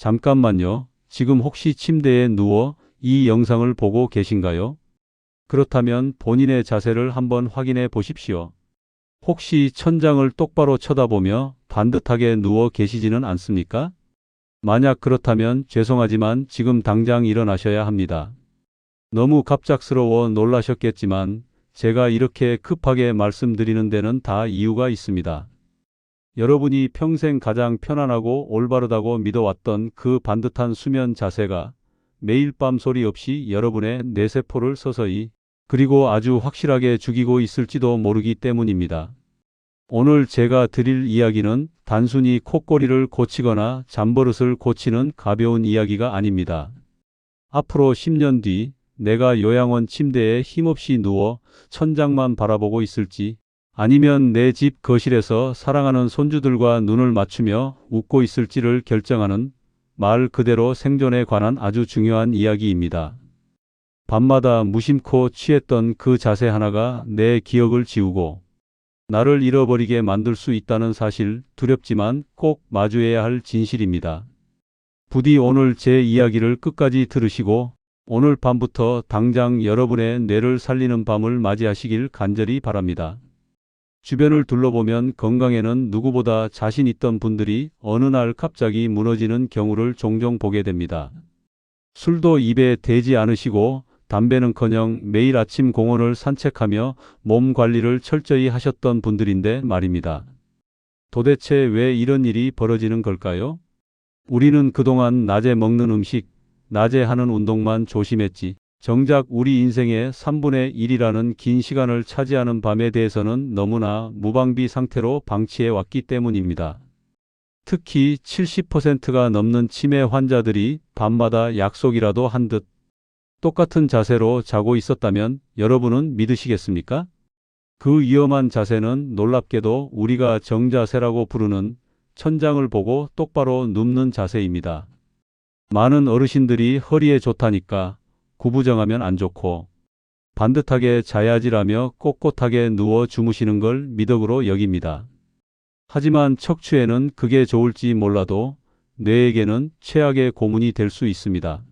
잠깐만요. 지금 혹시 침대에 누워 이 영상을 보고 계신가요? 그렇다면 본인의 자세를 한번 확인해 보십시오. 혹시 천장을 똑바로 쳐다보며 반듯하게 누워 계시지는 않습니까? 만약 그렇다면 죄송하지만 지금 당장 일어나셔야 합니다. 너무 갑작스러워 놀라셨겠지만 제가 이렇게 급하게 말씀드리는 데는 다 이유가 있습니다. 여러분이 평생 가장 편안하고 올바르다고 믿어왔던 그 반듯한 수면 자세가 매일 밤 소리 없이 여러분의 뇌세포를 서서히 그리고 아주 확실하게 죽이고 있을지도 모르기 때문입니다. 오늘 제가 드릴 이야기는 단순히 콧꼬리를 고치거나 잠버릇을 고치는 가벼운 이야기가 아닙니다. 앞으로 10년 뒤 내가 요양원 침대에 힘없이 누워 천장만 바라보고 있을지 아니면 내 집 거실에서 사랑하는 손주들과 눈을 맞추며 웃고 있을지를 결정하는 말 그대로 생존에 관한 아주 중요한 이야기입니다. 밤마다 무심코 취했던 그 자세 하나가 내 기억을 지우고 나를 잃어버리게 만들 수 있다는 사실, 두렵지만 꼭 마주해야 할 진실입니다. 부디 오늘 제 이야기를 끝까지 들으시고 오늘 밤부터 당장 여러분의 뇌를 살리는 밤을 맞이하시길 간절히 바랍니다. 주변을 둘러보면 건강에는 누구보다 자신 있던 분들이 어느 날 갑자기 무너지는 경우를 종종 보게 됩니다. 술도 입에 대지 않으시고 담배는커녕 매일 아침 공원을 산책하며 몸 관리를 철저히 하셨던 분들인데 말입니다. 도대체 왜 이런 일이 벌어지는 걸까요? 우리는 그동안 낮에 먹는 음식, 낮에 하는 운동만 조심했지. 정작 우리 인생의 3분의 1이라는 긴 시간을 차지하는 밤에 대해서는 너무나 무방비 상태로 방치해 왔기 때문입니다. 특히 70%가 넘는 치매 환자들이 밤마다 약속이라도 한 듯 똑같은 자세로 자고 있었다면 여러분은 믿으시겠습니까? 그 위험한 자세는 놀랍게도 우리가 정자세라고 부르는 천장을 보고 똑바로 눕는 자세입니다. 많은 어르신들이 허리에 좋다니까 구부정하면 안 좋고 반듯하게 자야지라며 꼿꼿하게 누워 주무시는 걸 미덕으로 여깁니다. 하지만 척추에는 그게 좋을지 몰라도 뇌에게는 최악의 고문이 될 수 있습니다.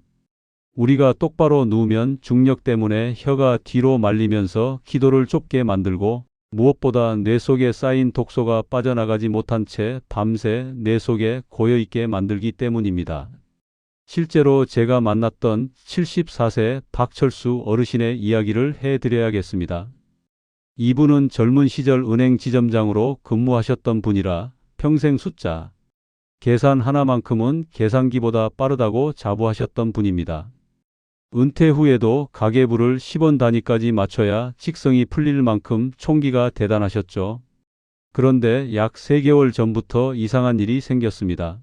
우리가 똑바로 누우면 중력 때문에 혀가 뒤로 말리면서 기도를 좁게 만들고 무엇보다 뇌 속에 쌓인 독소가 빠져나가지 못한 채 밤새 뇌 속에 고여있게 만들기 때문입니다. 실제로 제가 만났던 74세 박철수 어르신의 이야기를 해드려야겠습니다. 이분은 젊은 시절 은행 지점장으로 근무하셨던 분이라 평생 숫자, 계산 하나만큼은 계산기보다 빠르다고 자부하셨던 분입니다. 은퇴 후에도 가계부를 10원 단위까지 맞춰야 직성이 풀릴 만큼 총기가 대단하셨죠. 그런데 약 3개월 전부터 이상한 일이 생겼습니다.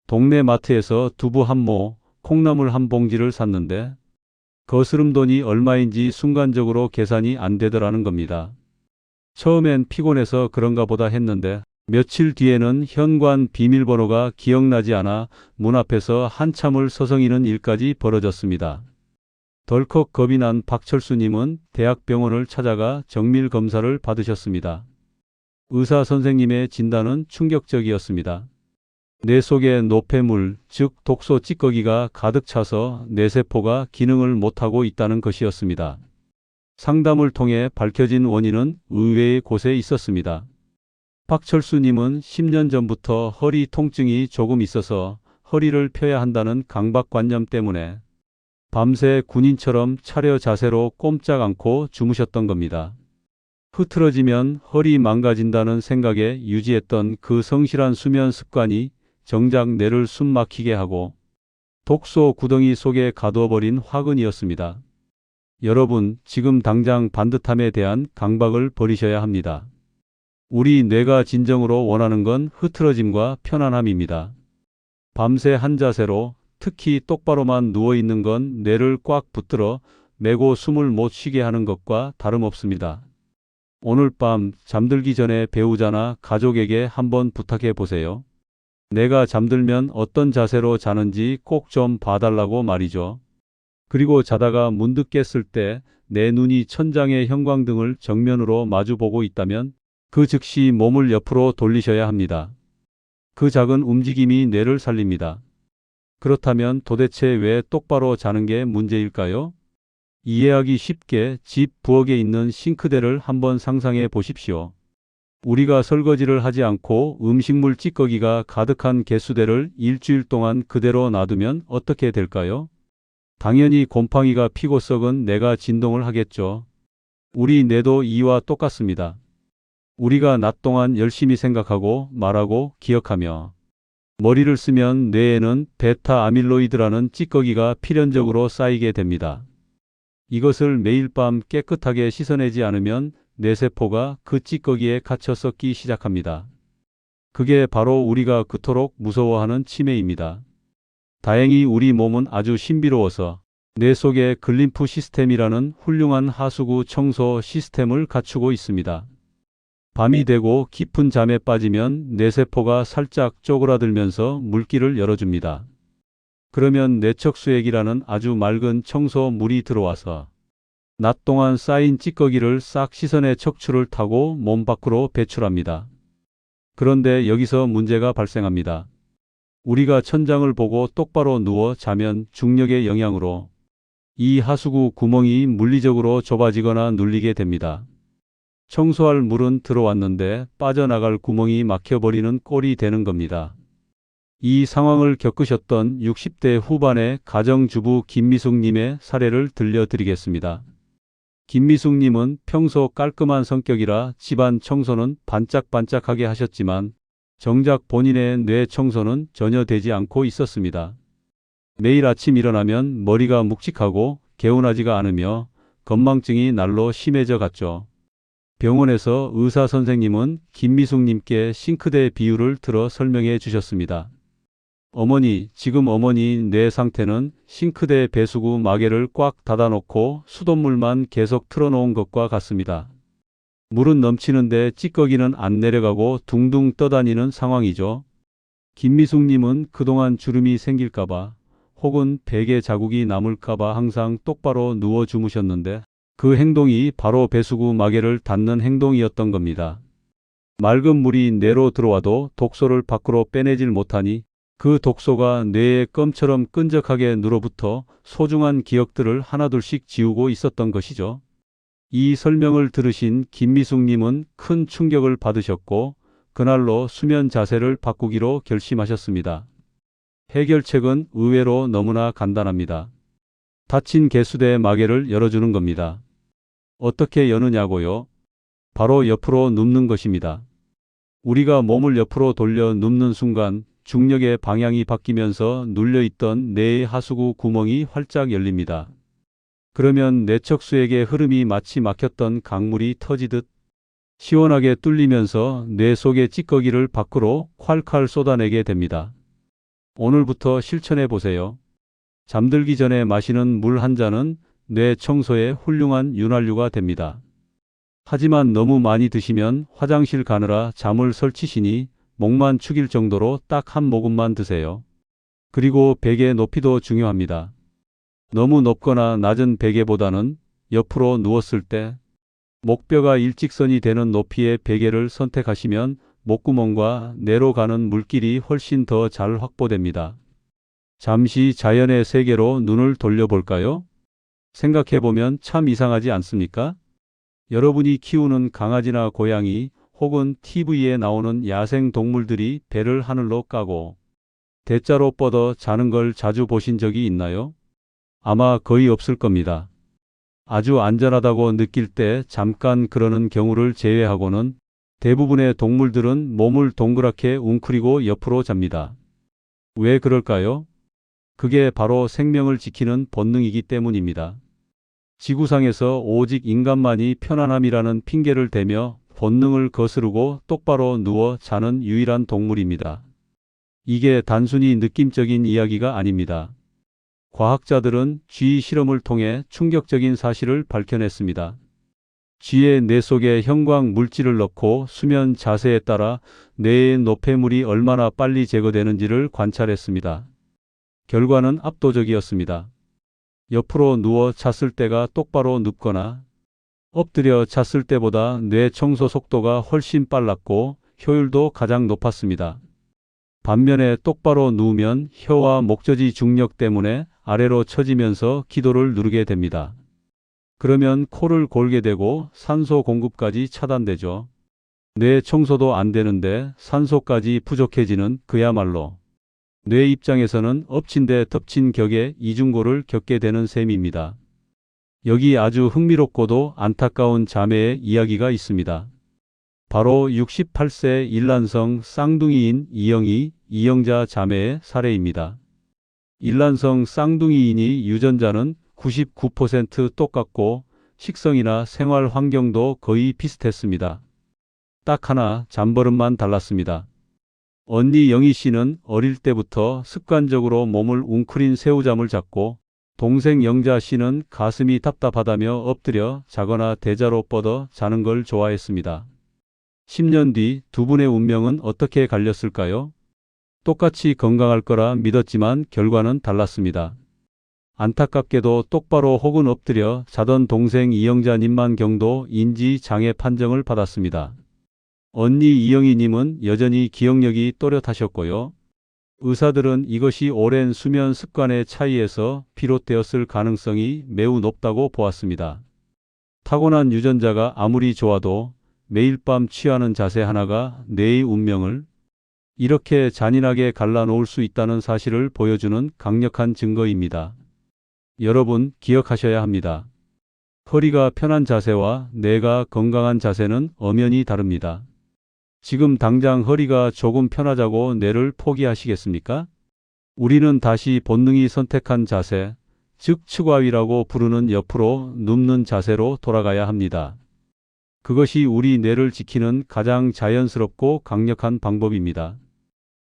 동네 마트에서 두부 한 모, 콩나물 한 봉지를 샀는데 거스름 돈이 얼마인지 순간적으로 계산이 안 되더라는 겁니다. 처음엔 피곤해서 그런가 보다 했는데 며칠 뒤에는 현관 비밀번호가 기억나지 않아 문 앞에서 한참을 서성이는 일까지 벌어졌습니다. 덜컥 겁이 난 박철수님은 대학병원을 찾아가 정밀 검사를 받으셨습니다. 의사 선생님의 진단은 충격적이었습니다. 뇌 속에 노폐물, 즉 독소 찌꺼기가 가득 차서 뇌세포가 기능을 못하고 있다는 것이었습니다. 상담을 통해 밝혀진 원인은 의외의 곳에 있었습니다. 박철수님은 10년 전부터 허리 통증이 조금 있어서 허리를 펴야 한다는 강박관념 때문에 밤새 군인처럼 차려 자세로 꼼짝 않고 주무셨던 겁니다. 흐트러지면 허리 망가진다는 생각에 유지했던 그 성실한 수면 습관이 정작 뇌를 숨막히게 하고 독소 구덩이 속에 가두어버린 화근이었습니다. 여러분, 지금 당장 반듯함에 대한 강박을 버리셔야 합니다. 우리 뇌가 진정으로 원하는 건 흐트러짐과 편안함입니다. 밤새 한 자세로 특히 똑바로만 누워있는 건 뇌를 꽉 붙들어 매고 숨을 못 쉬게 하는 것과 다름없습니다. 오늘 밤 잠들기 전에 배우자나 가족에게 한번 부탁해 보세요. 내가 잠들면 어떤 자세로 자는지 꼭 좀 봐달라고 말이죠. 그리고 자다가 문득 깼을 때 내 눈이 천장의 형광등을 정면으로 마주보고 있다면 그 즉시 몸을 옆으로 돌리셔야 합니다. 그 작은 움직임이 뇌를 살립니다. 그렇다면 도대체 왜 똑바로 자는 게 문제일까요? 이해하기 쉽게 집 부엌에 있는 싱크대를 한번 상상해 보십시오. 우리가 설거지를 하지 않고 음식물 찌꺼기가 가득한 개수대를 일주일 동안 그대로 놔두면 어떻게 될까요? 당연히 곰팡이가 피고 썩은 뇌가 진동을 하겠죠. 우리 뇌도 이와 똑같습니다. 우리가 낮 동안 열심히 생각하고 말하고 기억하며 머리를 쓰면 뇌에는 베타 아밀로이드라는 찌꺼기가 필연적으로 쌓이게 됩니다. 이것을 매일 밤 깨끗하게 씻어내지 않으면 뇌세포가 그 찌꺼기에 갇혀 썩기 시작합니다. 그게 바로 우리가 그토록 무서워하는 치매입니다. 다행히 우리 몸은 아주 신비로워서 뇌 속에 글림프 시스템이라는 훌륭한 하수구 청소 시스템을 갖추고 있습니다. 밤이 되고 깊은 잠에 빠지면 뇌세포가 살짝 쪼그라들면서 물길을 열어줍니다. 그러면 뇌척수액이라는 아주 맑은 청소 물이 들어와서 낮 동안 쌓인 찌꺼기를 싹 씻어내 척추를 타고 몸 밖으로 배출합니다. 그런데 여기서 문제가 발생합니다. 우리가 천장을 보고 똑바로 누워 자면 중력의 영향으로 이 하수구 구멍이 물리적으로 좁아지거나 눌리게 됩니다. 청소할 물은 들어왔는데 빠져나갈 구멍이 막혀버리는 꼴이 되는 겁니다. 이 상황을 겪으셨던 60대 후반의 가정주부 김미숙님의 사례를 들려드리겠습니다. 김미숙님은 평소 깔끔한 성격이라 집안 청소는 반짝반짝하게 하셨지만 정작 본인의 뇌 청소는 전혀 되지 않고 있었습니다. 매일 아침 일어나면 머리가 묵직하고 개운하지가 않으며 건망증이 날로 심해져 갔죠. 병원에서 의사 선생님은 김미숙님께 싱크대 비율을 들어 설명해 주셨습니다. 어머니, 지금 어머니 뇌 상태는 싱크대 배수구 마개를 꽉 닫아놓고 수돗물만 계속 틀어놓은 것과 같습니다. 물은 넘치는데 찌꺼기는 안 내려가고 둥둥 떠다니는 상황이죠. 김미숙님은 그동안 주름이 생길까봐 혹은 베개 자국이 남을까봐 항상 똑바로 누워 주무셨는데 그 행동이 바로 배수구 마개를 닫는 행동이었던 겁니다. 맑은 물이 뇌로 들어와도 독소를 밖으로 빼내질 못하니 그 독소가 뇌에 껌처럼 끈적하게 눌어붙어 소중한 기억들을 하나둘씩 지우고 있었던 것이죠. 이 설명을 들으신 김미숙님은 큰 충격을 받으셨고 그날로 수면 자세를 바꾸기로 결심하셨습니다. 해결책은 의외로 너무나 간단합니다. 닫힌 개수대 마개를 열어주는 겁니다. 어떻게 여느냐고요? 바로 옆으로 눕는 것입니다. 우리가 몸을 옆으로 돌려 눕는 순간 중력의 방향이 바뀌면서 눌려있던 뇌의 하수구 구멍이 활짝 열립니다. 그러면 뇌척수액의 흐름이 마치 막혔던 강물이 터지듯 시원하게 뚫리면서 뇌 속의 찌꺼기를 밖으로 콸콸 쏟아내게 됩니다. 오늘부터 실천해 보세요. 잠들기 전에 마시는 물 한 잔은 뇌 청소에 훌륭한 윤활유가 됩니다. 하지만 너무 많이 드시면 화장실 가느라 잠을 설치시니 목만 축일 정도로 딱 한 모금만 드세요. 그리고 베개 높이도 중요합니다. 너무 높거나 낮은 베개보다는 옆으로 누웠을 때 목뼈가 일직선이 되는 높이의 베개를 선택하시면 목구멍과 뇌로 가는 물길이 훨씬 더 잘 확보됩니다. 잠시 자연의 세계로 눈을 돌려볼까요? 생각해보면 참 이상하지 않습니까? 여러분이 키우는 강아지나 고양이 혹은 TV에 나오는 야생 동물들이 배를 하늘로 까고 대자로 뻗어 자는 걸 자주 보신 적이 있나요? 아마 거의 없을 겁니다. 아주 안전하다고 느낄 때 잠깐 그러는 경우를 제외하고는 대부분의 동물들은 몸을 동그랗게 웅크리고 옆으로 잡니다. 왜 그럴까요? 그게 바로 생명을 지키는 본능이기 때문입니다. 지구상에서 오직 인간만이 편안함이라는 핑계를 대며 본능을 거스르고 똑바로 누워 자는 유일한 동물입니다. 이게 단순히 느낌적인 이야기가 아닙니다. 과학자들은 쥐 실험을 통해 충격적인 사실을 밝혀냈습니다. 쥐의 뇌 속에 형광 물질을 넣고 수면 자세에 따라 뇌의 노폐물이 얼마나 빨리 제거되는지를 관찰했습니다. 결과는 압도적이었습니다. 옆으로 누워 잤을 때가 똑바로 눕거나 엎드려 잤을 때보다 뇌 청소 속도가 훨씬 빨랐고 효율도 가장 높았습니다. 반면에 똑바로 누우면 혀와 목젖이 중력 때문에 아래로 처지면서 기도를 누르게 됩니다. 그러면 코를 골게 되고 산소 공급까지 차단되죠. 뇌 청소도 안 되는데 산소까지 부족해지는 그야말로 뇌 입장에서는 엎친 데 덮친 격의 이중고를 겪게 되는 셈입니다. 여기 아주 흥미롭고도 안타까운 자매의 이야기가 있습니다. 바로 68세 일란성 쌍둥이인 이영희, 이영자 자매의 사례입니다. 일란성 쌍둥이이니 유전자는 99% 똑같고 식성이나 생활 환경도 거의 비슷했습니다. 딱 하나 잠버릇만 달랐습니다. 언니 영희 씨는 어릴 때부터 습관적으로 몸을 웅크린 새우잠을 잤고 동생 영자 씨는 가슴이 답답하다며 엎드려 자거나 대자로 뻗어 자는 걸 좋아했습니다. 10년 뒤 두 분의 운명은 어떻게 갈렸을까요? 똑같이 건강할 거라 믿었지만 결과는 달랐습니다. 안타깝게도 똑바로 혹은 엎드려 자던 동생 이영자님만 경도 인지 장애 판정을 받았습니다. 언니 이영희님은 여전히 기억력이 또렷하셨고요. 의사들은 이것이 오랜 수면 습관의 차이에서 비롯되었을 가능성이 매우 높다고 보았습니다. 타고난 유전자가 아무리 좋아도 매일 밤 취하는 자세 하나가 뇌의 운명을 이렇게 잔인하게 갈라놓을 수 있다는 사실을 보여주는 강력한 증거입니다. 여러분 기억하셔야 합니다. 허리가 편한 자세와 뇌가 건강한 자세는 엄연히 다릅니다. 지금 당장 허리가 조금 편하자고 뇌를 포기하시겠습니까? 우리는 다시 본능이 선택한 자세, 즉 측와위라고 부르는 옆으로 눕는 자세로 돌아가야 합니다. 그것이 우리 뇌를 지키는 가장 자연스럽고 강력한 방법입니다.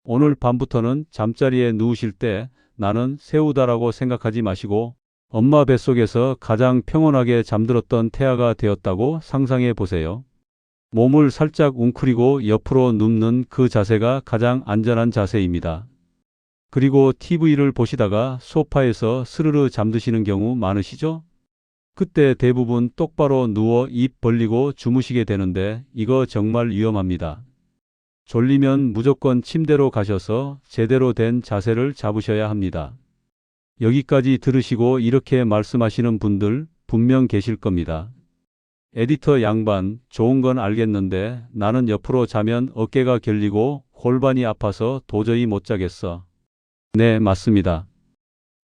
오늘 밤부터는 잠자리에 누우실 때 나는 새우다라고 생각하지 마시고 엄마 뱃속에서 가장 평온하게 잠들었던 태아가 되었다고 상상해 보세요. 몸을 살짝 웅크리고 옆으로 눕는 그 자세가 가장 안전한 자세입니다. 그리고 TV를 보시다가 소파에서 스르르 잠드시는 경우 많으시죠? 그때 대부분 똑바로 누워 입 벌리고 주무시게 되는데 이거 정말 위험합니다. 졸리면 무조건 침대로 가셔서 제대로 된 자세를 잡으셔야 합니다. 여기까지 들으시고 이렇게 말씀하시는 분들 분명 계실 겁니다. 에디터 양반, 좋은 건 알겠는데 나는 옆으로 자면 어깨가 결리고 골반이 아파서 도저히 못 자겠어. 네, 맞습니다.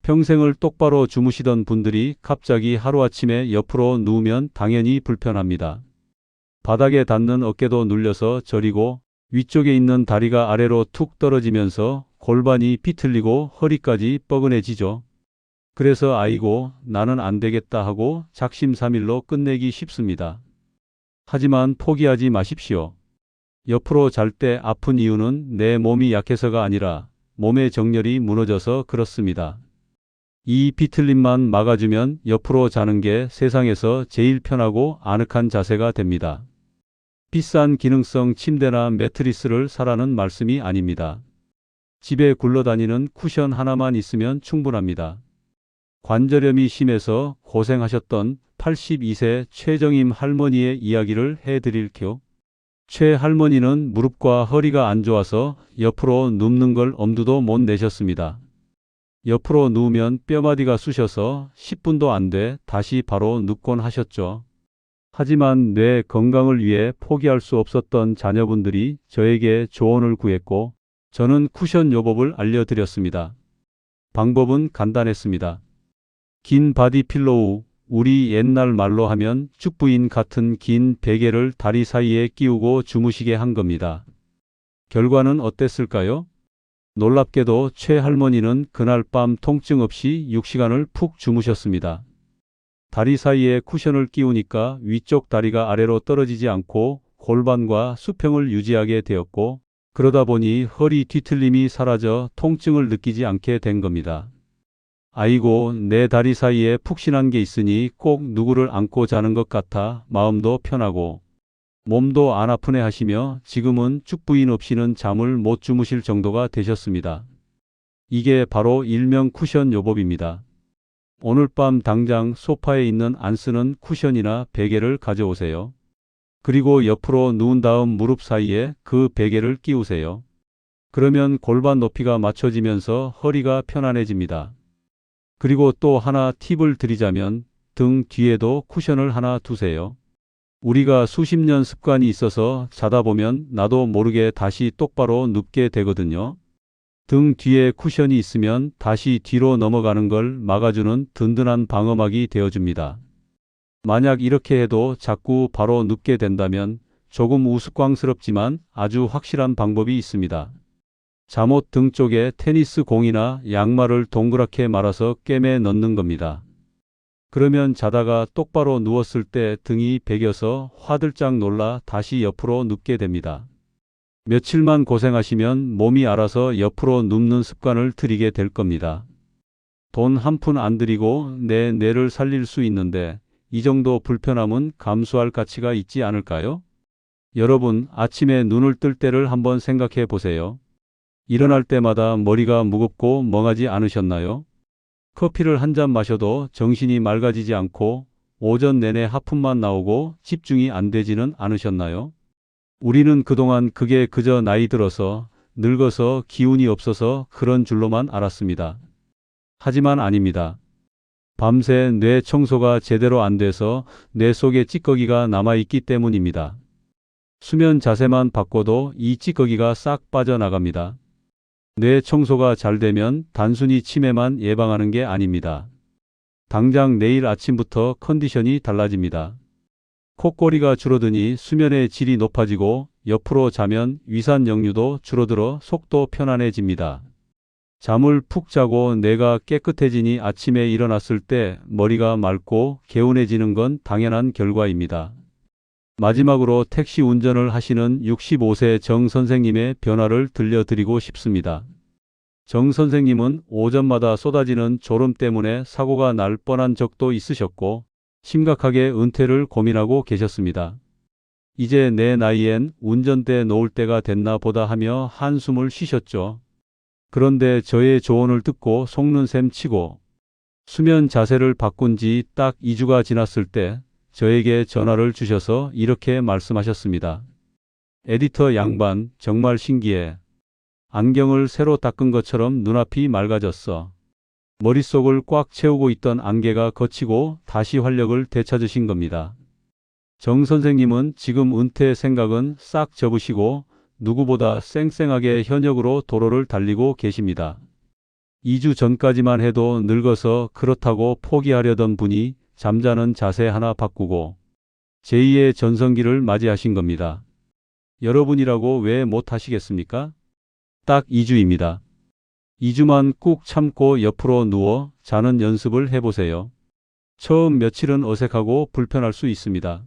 평생을 똑바로 주무시던 분들이 갑자기 하루아침에 옆으로 누우면 당연히 불편합니다. 바닥에 닿는 어깨도 눌려서 저리고 위쪽에 있는 다리가 아래로 툭 떨어지면서 골반이 비틀리고 허리까지 뻐근해지죠. 그래서 아이고 나는 안 되겠다 하고 작심삼일로 끝내기 쉽습니다. 하지만 포기하지 마십시오. 옆으로 잘 때 아픈 이유는 내 몸이 약해서가 아니라 몸의 정렬이 무너져서 그렇습니다. 이 비틀림만 막아주면 옆으로 자는 게 세상에서 제일 편하고 아늑한 자세가 됩니다. 비싼 기능성 침대나 매트리스를 사라는 말씀이 아닙니다. 집에 굴러다니는 쿠션 하나만 있으면 충분합니다. 관절염이 심해서 고생하셨던 82세 최정임 할머니의 이야기를 해드릴게요. 최 할머니는 무릎과 허리가 안 좋아서 옆으로 눕는 걸 엄두도 못 내셨습니다. 옆으로 누우면 뼈마디가 쑤셔서 10분도 안 돼 다시 바로 눕곤 하셨죠. 하지만 뇌 건강을 위해 포기할 수 없었던 자녀분들이 저에게 조언을 구했고 저는 쿠션 요법을 알려드렸습니다. 방법은 간단했습니다. 긴 바디 필로우, 우리 옛날 말로 하면 죽부인 같은 긴 베개를 다리 사이에 끼우고 주무시게 한 겁니다. 결과는 어땠을까요? 놀랍게도 최 할머니는 그날 밤 통증 없이 6시간을 푹 주무셨습니다. 다리 사이에 쿠션을 끼우니까 위쪽 다리가 아래로 떨어지지 않고 골반과 수평을 유지하게 되었고 그러다 보니 허리 뒤틀림이 사라져 통증을 느끼지 않게 된 겁니다. 아이고 내 다리 사이에 푹신한 게 있으니 꼭 누구를 안고 자는 것 같아 마음도 편하고 몸도 안 아프네 하시며 지금은 죽부인 없이는 잠을 못 주무실 정도가 되셨습니다. 이게 바로 일명 쿠션 요법입니다. 오늘 밤 당장 소파에 있는 안 쓰는 쿠션이나 베개를 가져오세요. 그리고 옆으로 누운 다음 무릎 사이에 그 베개를 끼우세요. 그러면 골반 높이가 맞춰지면서 허리가 편안해집니다. 그리고 또 하나 팁을 드리자면 등 뒤에도 쿠션을 하나 두세요. 우리가 수십 년 습관이 있어서 자다 보면 나도 모르게 다시 똑바로 눕게 되거든요. 등 뒤에 쿠션이 있으면 다시 뒤로 넘어가는 걸 막아주는 든든한 방어막이 되어줍니다. 만약 이렇게 해도 자꾸 바로 눕게 된다면 조금 우스꽝스럽지만 아주 확실한 방법이 있습니다. 잠옷 등 쪽에 테니스 공이나 양말을 동그랗게 말아서 꿰매 넣는 겁니다. 그러면 자다가 똑바로 누웠을 때 등이 베겨서 화들짝 놀라 다시 옆으로 눕게 됩니다. 며칠만 고생하시면 몸이 알아서 옆으로 눕는 습관을 들이게 될 겁니다. 돈 한 푼 안 들이고 내 뇌를 살릴 수 있는데 이 정도 불편함은 감수할 가치가 있지 않을까요? 여러분, 아침에 눈을 뜰 때를 한번 생각해 보세요. 일어날 때마다 머리가 무겁고 멍하지 않으셨나요? 커피를 한 잔 마셔도 정신이 맑아지지 않고 오전 내내 하품만 나오고 집중이 안 되지는 않으셨나요? 우리는 그동안 그게 그저 나이 들어서 늙어서 기운이 없어서 그런 줄로만 알았습니다. 하지만 아닙니다. 밤새 뇌 청소가 제대로 안 돼서 뇌 속에 찌꺼기가 남아있기 때문입니다. 수면 자세만 바꿔도 이 찌꺼기가 싹 빠져나갑니다. 뇌 청소가 잘 되면 단순히 치매만 예방하는 게 아닙니다. 당장 내일 아침부터 컨디션이 달라집니다. 콧꼬리가 줄어드니 수면의 질이 높아지고 옆으로 자면 위산 역류도 줄어들어 속도 편안해집니다. 잠을 푹 자고 뇌가 깨끗해지니 아침에 일어났을 때 머리가 맑고 개운해지는 건 당연한 결과입니다. 마지막으로 택시 운전을 하시는 65세 정 선생님의 변화를 들려드리고 싶습니다. 정 선생님은 오전마다 쏟아지는 졸음 때문에 사고가 날 뻔한 적도 있으셨고 심각하게 은퇴를 고민하고 계셨습니다. 이제 내 나이엔 운전대 놓을 때가 됐나 보다 하며 한숨을 쉬셨죠. 그런데 저의 조언을 듣고 속는 셈 치고 수면 자세를 바꾼 지 딱 2주가 지났을 때 저에게 전화를 주셔서 이렇게 말씀하셨습니다. 에디터 양반, 정말 신기해. 안경을 새로 닦은 것처럼 눈앞이 맑아졌어. 머릿속을 꽉 채우고 있던 안개가 걷히고 다시 활력을 되찾으신 겁니다. 정 선생님은 지금 은퇴 생각은 싹 접으시고 누구보다 쌩쌩하게 현역으로 도로를 달리고 계십니다. 2주 전까지만 해도 늙어서 그렇다고 포기하려던 분이 잠자는 자세 하나 바꾸고 제2의 전성기를 맞이하신 겁니다. 여러분이라고 왜 못하시겠습니까? 딱 2주입니다. 2주만 꾹 참고 옆으로 누워 자는 연습을 해보세요. 처음 며칠은 어색하고 불편할 수 있습니다.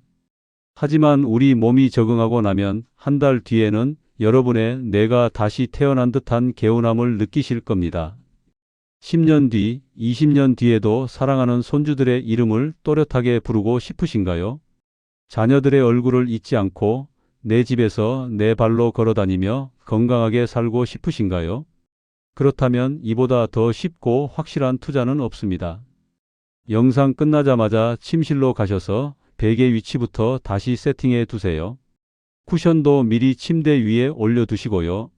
하지만 우리 몸이 적응하고 나면 한 달 뒤에는 여러분의 뇌가 다시 태어난 듯한 개운함을 느끼실 겁니다. 10년 뒤, 20년 뒤에도 사랑하는 손주들의 이름을 또렷하게 부르고 싶으신가요? 자녀들의 얼굴을 잊지 않고 내 집에서 내 발로 걸어다니며 건강하게 살고 싶으신가요? 그렇다면 이보다 더 쉽고 확실한 투자는 없습니다. 영상 끝나자마자 침실로 가셔서 베개 위치부터 다시 세팅해 두세요. 쿠션도 미리 침대 위에 올려두시고요.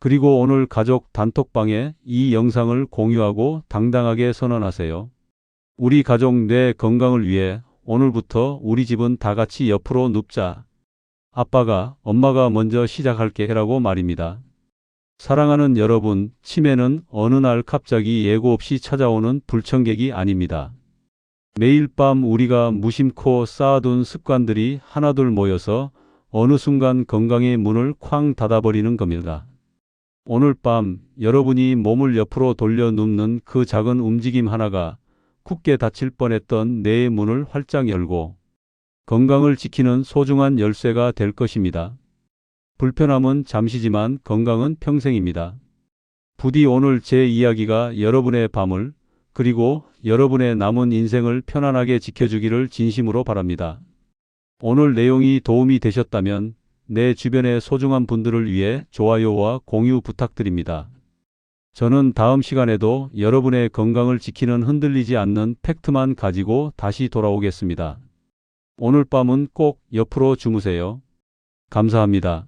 그리고 오늘 가족 단톡방에 이 영상을 공유하고 당당하게 선언하세요. 우리 가족 뇌 건강을 위해 오늘부터 우리 집은 다 같이 옆으로 눕자. 아빠가, 엄마가 먼저 시작할게 라고 말입니다. 사랑하는 여러분, 치매는 어느 날 갑자기 예고 없이 찾아오는 불청객이 아닙니다. 매일 밤 우리가 무심코 쌓아둔 습관들이 하나둘 모여서 어느 순간 건강의 문을 쾅 닫아버리는 겁니다. 오늘 밤 여러분이 몸을 옆으로 돌려 눕는 그 작은 움직임 하나가 굳게 닫힐 뻔했던 뇌의 문을 활짝 열고 건강을 지키는 소중한 열쇠가 될 것입니다. 불편함은 잠시지만 건강은 평생입니다. 부디 오늘 제 이야기가 여러분의 밤을 그리고 여러분의 남은 인생을 편안하게 지켜주기를 진심으로 바랍니다. 오늘 내용이 도움이 되셨다면 내 주변의 소중한 분들을 위해 좋아요와 공유 부탁드립니다. 저는 다음 시간에도 여러분의 건강을 지키는 흔들리지 않는 팩트만 가지고 다시 돌아오겠습니다. 오늘 밤은 꼭 옆으로 주무세요. 감사합니다.